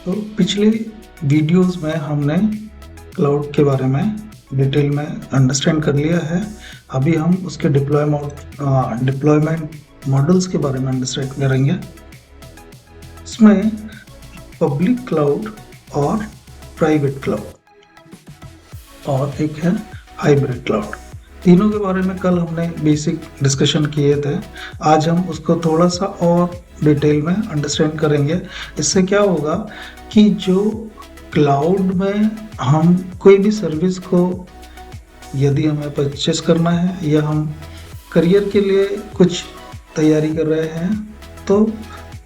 तो पिछले वीडियोस में हमने क्लाउड के बारे में डिटेल में अंडरस्टैंड कर लिया है। अभी हम उसके डिप्लॉयमेंट मॉडल्स के बारे में अंडरस्टैंड करेंगे। इसमें पब्लिक क्लाउड और प्राइवेट क्लाउड और एक है हाइब्रिड क्लाउड। तीनों के बारे में कल हमने बेसिक डिस्कशन किए थे। आज हम उसको थोड़ा सा और डिटेल में अंडरस्टैंड करेंगे। इससे क्या होगा कि जो क्लाउड में हम कोई भी सर्विस को यदि हमें परचेस करना है या हम करियर के लिए कुछ तैयारी कर रहे हैं तो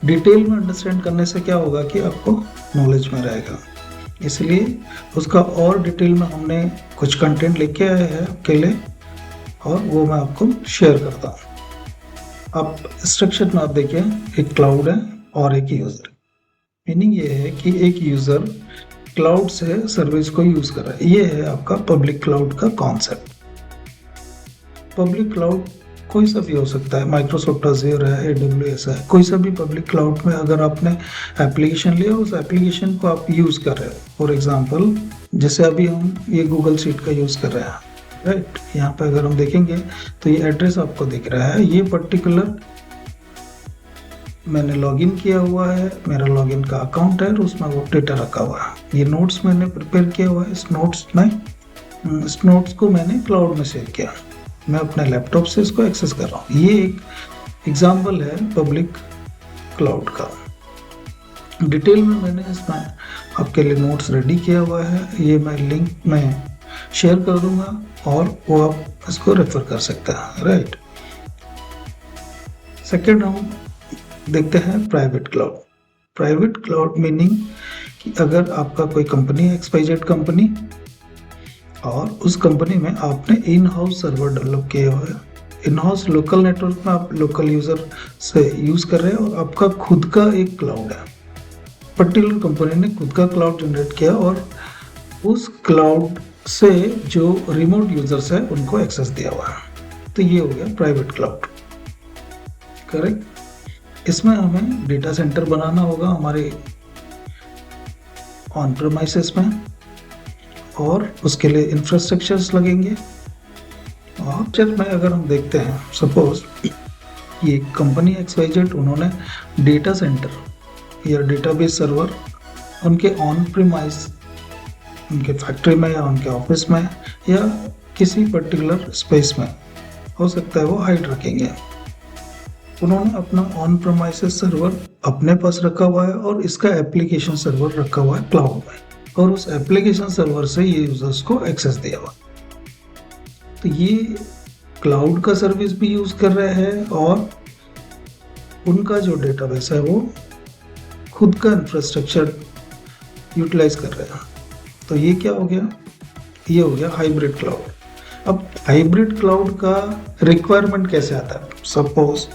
डिटेल में अंडरस्टैंड करने से क्या होगा कि आपको नॉलेज में रहेगा। इसलिए उसका और डिटेल में हमने कुछ कंटेंट लेके आए हैं आपके लिए और वो मैं आपको शेयर करता हूँ। आप स्ट्रक्चर में आप देखिए, एक क्लाउड है और एक यूज़र। मीनिंग ये है कि एक यूज़र क्लाउड से सर्विस को यूज़ कर रहा है। ये है आपका पब्लिक क्लाउड का कॉन्सेप्ट। पब्लिक क्लाउड कोई सा भी हो सकता है, माइक्रोसॉफ्ट अज़ूर है, AWS है, कोई सा भी पब्लिक क्लाउड में अगर आपने एप्लीकेशन लिया, उस एप्लीकेशन को आप यूज़ कर रहे हो। फॉर एग्जांपल जैसे अभी हम ये गूगल शीट का यूज़ कर रहे हैं, राइट। यहाँ पे अगर हम देखेंगे तो ये एड्रेस आपको दिख रहा है। ये पर्टिकुलर मैंने लॉगिन किया हुआ है, मेरा लॉगिन का अकाउंट है और उसमें वो डेटा रखा हुआ है। ये नोट्स मैंने प्रिपेयर किया हुआ है। इस नोट्स को मैंने क्लाउड में सेव किया। मैं अपने लैपटॉप से इसको एक्सेस कर रहा हूँ। ये एक एग्जाम्पल है पब्लिक क्लाउड का। डिटेल में मैंने इसमें आपके लिए नोट्स रेडी किया हुआ है। ये मैं लिंक में शेयर कर दूंगा और वो आप इसको रेफर कर सकते हैं, राइट। सेकेंड हम देखते हैं private cloud. Private cloud meaning कि अगर आपका कोई कंपनी है, XYZ कंपनी, और उस कंपनी में आपने इन हाउस सर्वर डेवलप किए हुए हैं। इन हाउस लोकल नेटवर्क में आप लोकल यूज़र से यूज़ कर रहे हैं और आपका खुद का एक क्लाउड है। पर्टिकुलर कंपनी ने खुद का क्लाउड जनरेट किया और उस क्लाउड से जो रिमोट यूजर्स है उनको एक्सेस दिया हुआ है। तो ये हो गया प्राइवेट क्लाउड, करेक्ट। इसमें हमें डेटा सेंटर बनाना होगा हमारे ऑन प्रेमाइसेस में और उसके लिए इंफ्रास्ट्रक्चर्स लगेंगे। और जब में अगर हम देखते हैं, सपोज ये कंपनी XYZ, उन्होंने डेटा सेंटर या डेटाबेस सर्वर उनके ऑन प्रेमाइस, उनके फैक्ट्री में या उनके ऑफिस में या किसी पर्टिकुलर स्पेस में हो सकता है वो हाइड रखेंगे। उन्होंने अपना ऑन प्रेमाइसेस सर्वर अपने पास रखा हुआ है और इसका एप्लीकेशन सर्वर रखा हुआ है क्लाउड में, और उस एप्लीकेशन सर्वर से ये यूजर्स को एक्सेस दिया हुआ। तो ये क्लाउड का सर्विस भी यूज कर रहे हैं और उनका जो डेटाबेस है वो खुद का इंफ्रास्ट्रक्चर यूटिलाइज कर रहे हैं। तो ये क्या हो गया, ये हो गया हाइब्रिड क्लाउड। अब हाइब्रिड क्लाउड का रिक्वायरमेंट कैसे आता है? सपोज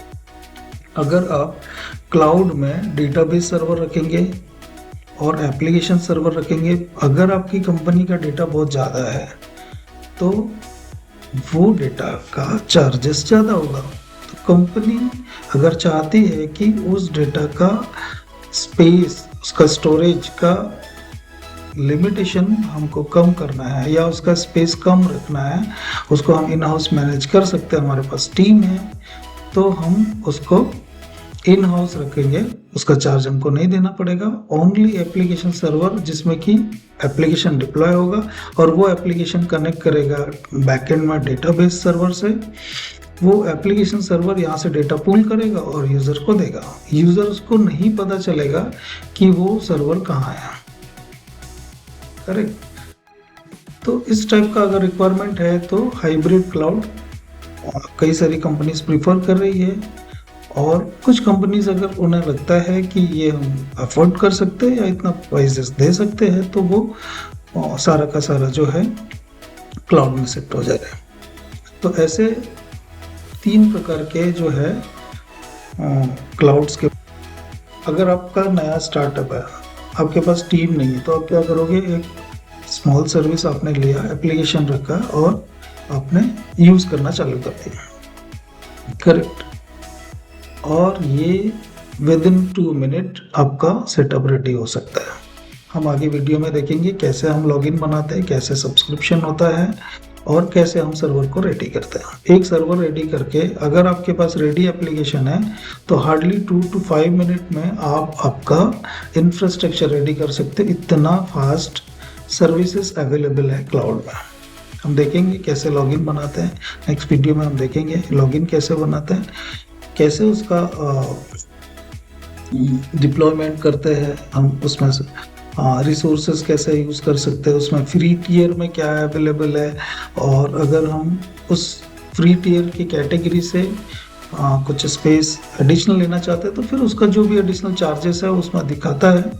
अगर आप क्लाउड में डेटाबेस सर्वर रखेंगे और एप्लीकेशन सर्वर रखेंगे, अगर आपकी कंपनी का डेटा बहुत ज़्यादा है तो वो डेटा का चार्जेस ज़्यादा होगा। तो कंपनी अगर चाहती है कि उस डेटा का स्पेस, उसका स्टोरेज का लिमिटेशन हमको कम करना है या उसका स्पेस कम रखना है, उसको हम इन हाउस मैनेज कर सकते हैं, हमारे पास टीम है, तो हम उसको इन हाउस रखेंगे। उसका चार्ज हमको नहीं देना पड़ेगा। ओनली एप्लीकेशन सर्वर जिसमें कि एप्लीकेशन डिप्लॉय होगा और वो एप्लीकेशन कनेक्ट करेगा बैकएंड में डेटाबेस सर्वर से। वो एप्लीकेशन सर्वर यहाँ से डेटा पुल करेगा और यूज़र को देगा। यूज़र्स को नहीं पता चलेगा कि वो सर्वर कहाँ है, करेक्ट। तो इस टाइप का अगर रिक्वायरमेंट है तो हाइब्रिड क्लाउड कई सारी कंपनीज प्रीफर कर रही है, और कुछ कंपनीज अगर उन्हें लगता है कि ये हम अफोर्ड कर सकते हैं या इतना प्राइसेस दे सकते हैं तो वो सारा का सारा जो है क्लाउड में शिफ्ट हो जाएगा। तो ऐसे 3 प्रकार के जो है क्लाउड्स के। अगर आपका नया स्टार्टअप है, आपके पास टीम नहीं है, तो आप क्या करोगे, एक स्मॉल सर्विस आपने लिया, एप्लीकेशन रखा और आपने यूज़ करना चालू कर दिया, करेक्ट। और ये विद इन 2 मिनट आपका सेटअप रेडी हो सकता है। हम आगे वीडियो में देखेंगे कैसे हम लॉगिन बनाते हैं, कैसे सब्सक्रिप्शन होता है और कैसे हम सर्वर को रेडी करते हैं। एक सर्वर रेडी करके अगर आपके पास रेडी एप्लीकेशन है तो हार्डली 2 to 5 मिनट में आप आपका इंफ्रास्ट्रक्चर रेडी कर सकते हैं। इतना फास्ट सर्विसेज अवेलेबल है क्लाउड में। हम देखेंगे कैसे लॉगिन बनाते हैं, नेक्स्ट वीडियो में हम देखेंगे लॉगिन कैसे बनाते हैं, कैसे उसका डिप्लॉयमेंट करते हैं हम, उसमें से रिसोर्सेज कैसे यूज़ कर सकते हैं, उसमें फ्री टियर में क्या अवेलेबल है, और अगर हम उस फ्री टियर की कैटेगरी से कुछ स्पेस एडिशनल लेना चाहते हैं तो फिर उसका जो भी एडिशनल चार्जेस है उसमें दिखाता है,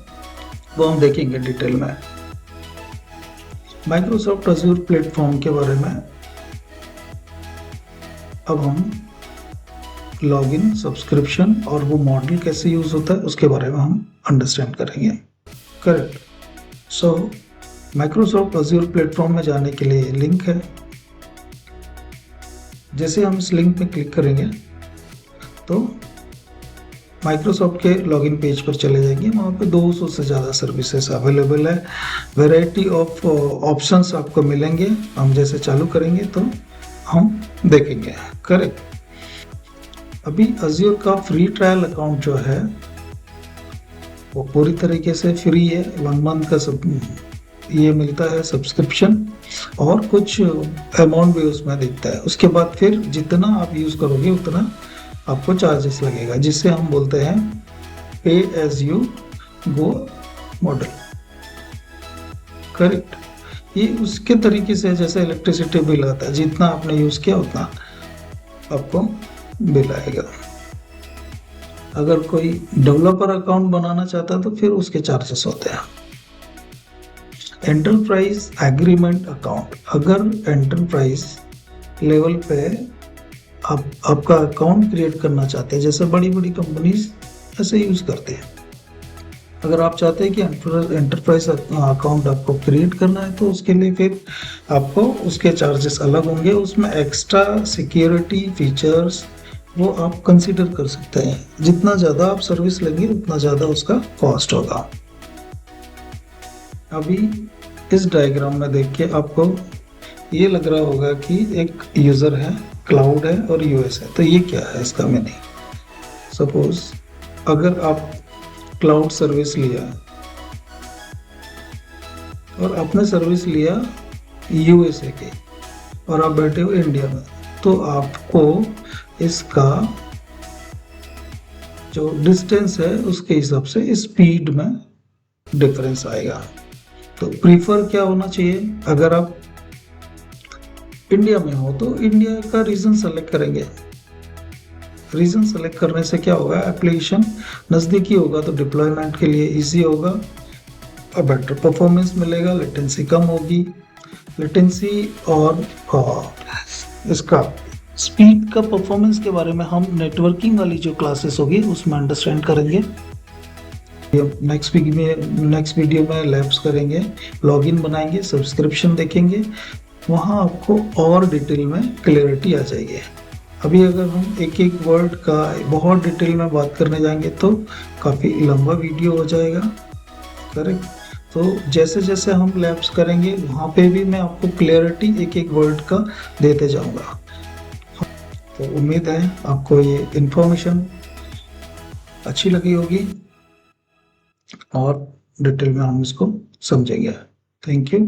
वो हम देखेंगे डिटेल में। माइक्रोसॉफ्ट अज़ूर प्लेटफॉर्म के बारे में अब हम लॉगिन, सब्सक्रिप्शन और वो मॉडल कैसे यूज होता है उसके बारे में हम अंडरस्टैंड करेंगे। करेक्ट। सो माइक्रोसॉफ्ट अज़ूर प्लेटफॉर्म में जाने के लिए लिंक है। जैसे हम इस लिंक पे क्लिक करेंगे तो माइक्रोसॉफ्ट के लॉगिन पेज पर चले जाएंगे। वहाँ पे 200 से ज़्यादा सर्विसेज अवेलेबल है, वैरायटी ऑफ ऑप्शंस आपको मिलेंगे। हम जैसे चालू करेंगे तो हम देखेंगे। करेक्ट। अभी अज़ूर का फ्री ट्रायल अकाउंट जो है वो पूरी तरीके से फ्री है। 1 मंथ का सब ये मिलता है सब्सक्रिप्शन, और कुछ अमाउंट भी उसमें दिखता है। उसके बाद फिर जितना आप यूज़ करोगे उतना आपको चार्जेस लगेगा, जिससे हम बोलते हैं pay as you go model. Correct. ये उसके तरीके से जैसे इलेक्ट्रिसिटी बिल आता है, जितना आपने यूज़ किया उतना आपको बिल आएगा। अगर कोई डेवलपर अकाउंट बनाना चाहता है तो फिर उसके चार्जेस होते हैं। एंटरप्राइज एग्रीमेंट अकाउंट, अगर एंटरप्राइज लेवल पे आप आपका अकाउंट क्रिएट करना चाहते हैं, जैसे बड़ी बड़ी कंपनीज ऐसे यूज करते हैं। अगर आप चाहते हैं कि एंटरप्राइज अकाउंट आपको क्रिएट करना है तो उसके लिए फिर आपको उसके चार्जेस अलग होंगे। उसमें एक्स्ट्रा सिक्योरिटी फीचर्स वो आप कंसीडर कर सकते हैं। जितना ज़्यादा आप सर्विस लेंगे उतना ज़्यादा उसका कॉस्ट होगा। अभी इस डायग्राम में देख के आपको ये लग रहा होगा कि एक यूज़र है, क्लाउड है और यूएस है। तो ये क्या है इसका मीनिंग? सपोज अगर आप क्लाउड सर्विस लिया और आपने सर्विस लिया यूएसए के और आप बैठे हो इंडिया में, तो आपको इसका जो डिस्टेंस है उसके हिसाब से स्पीड में डिफरेंस आएगा। तो प्रीफर क्या होना चाहिए? अगर आप इंडिया में हो तो इंडिया का रीजन सेलेक्ट करेंगे। रीजन सेलेक्ट करने से क्या होगा, एप्लीकेशन नज़दीकी होगा तो डिप्लॉयमेंट के लिए इजी होगा और बेटर परफॉर्मेंस मिलेगा, लेटेंसी कम होगी। लेटेंसी और इसका स्पीड का परफॉर्मेंस के बारे में हम नेटवर्किंग वाली जो क्लासेस होगी उसमें अंडरस्टैंड करेंगे। नेक्स्ट वीडियो में लैब्स करेंगे, लॉगिन बनाएंगे, सब्सक्रिप्शन देखेंगे, वहाँ आपको और डिटेल में क्लैरिटी आ जाएगी। अभी अगर हम एक एक वर्ड का बहुत डिटेल में बात करने जाएंगे तो काफ़ी लंबा वीडियो हो जाएगा। करेक्ट। तो जैसे जैसे हम लैब्स करेंगे वहाँ पे भी मैं आपको क्लैरिटी एक एक वर्ड का देते जाऊँगा। तो उम्मीद है आपको ये इन्फॉर्मेशन अच्छी लगी होगी और डिटेल में हम इसको समझेंगे। Thank you.